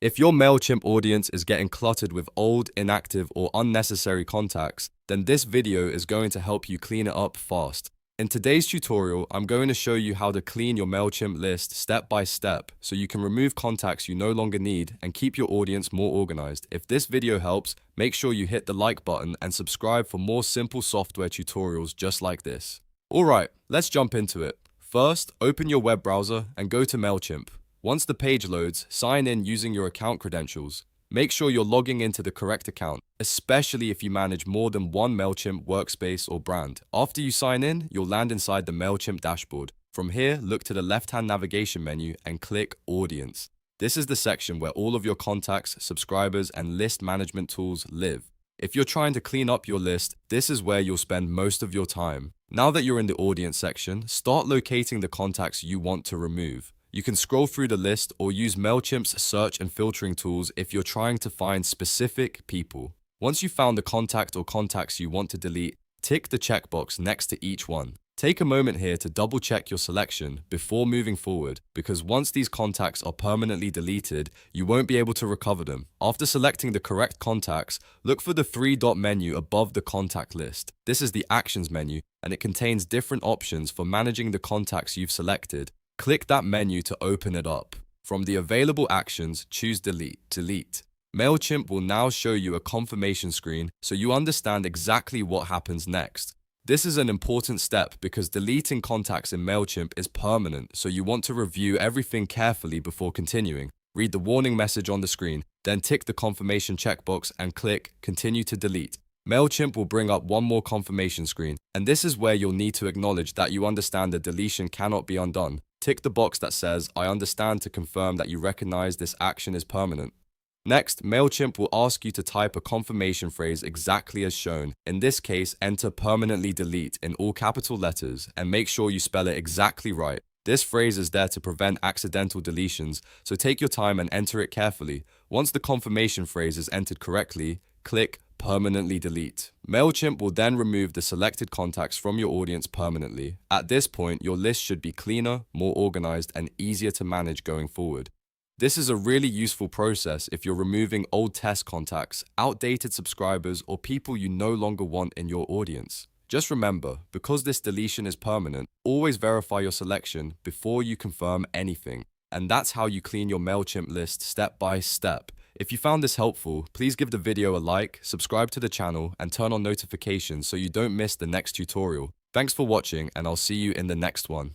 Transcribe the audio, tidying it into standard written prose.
If your MailChimp audience is getting cluttered with old, inactive, or unnecessary contacts, then this video is going to help you clean it up fast. In today's tutorial, I'm going to show you how to clean your MailChimp list step by step so you can remove contacts you no longer need and keep your audience more organized. If this video helps, make sure you hit the like button and subscribe for more simple software tutorials just like this. Alright, let's jump into it. First, open your web browser and go to MailChimp. Once the page loads, sign in using your account credentials. Make sure you're logging into the correct account, especially if you manage more than one MailChimp workspace or brand. After you sign in, you'll land inside the MailChimp dashboard. From here, look to the left-hand navigation menu and click Audience. This is the section where all of your contacts, subscribers, and list management tools live. If you're trying to clean up your list, this is where you'll spend most of your time. Now that you're in the Audience section, start locating the contacts you want to remove. You can scroll through the list or use MailChimp's search and filtering tools if you're trying to find specific people. Once you've found the contact or contacts you want to delete, tick the checkbox next to each one. Take a moment here to double check your selection before moving forward, because once these contacts are permanently deleted, you won't be able to recover them. After selecting the correct contacts, look for the three-dot menu above the contact list. This is the Actions menu, and it contains different options for managing the contacts you've selected. Click that menu to open it up. From the available actions, choose Delete. MailChimp will now show you a confirmation screen so you understand exactly what happens next. This is an important step because deleting contacts in MailChimp is permanent, so you want to review everything carefully before continuing. Read the warning message on the screen, then tick the confirmation checkbox and click Continue to Delete. MailChimp will bring up one more confirmation screen, and this is where you'll need to acknowledge that you understand the deletion cannot be undone. Tick the box that says, I understand, to confirm that you recognize this action is permanent. Next, MailChimp will ask you to type a confirmation phrase exactly as shown. In this case, enter permanently delete in all capital letters and make sure you spell it exactly right. This phrase is there to prevent accidental deletions, so take your time and enter it carefully. Once the confirmation phrase is entered correctly, click Permanently Delete. MailChimp will then remove the selected contacts from your audience permanently. At this point, your list should be cleaner, more organized, and easier to manage going forward. This is a really useful process if you're removing old test contacts, outdated subscribers, or people you no longer want in your audience. Just remember, because this deletion is permanent, always verify your selection before you confirm anything. And that's how you clean your MailChimp list step by step. If you found this helpful, please give the video a like, subscribe to the channel, and turn on notifications so you don't miss the next tutorial. Thanks for watching, and I'll see you in the next one.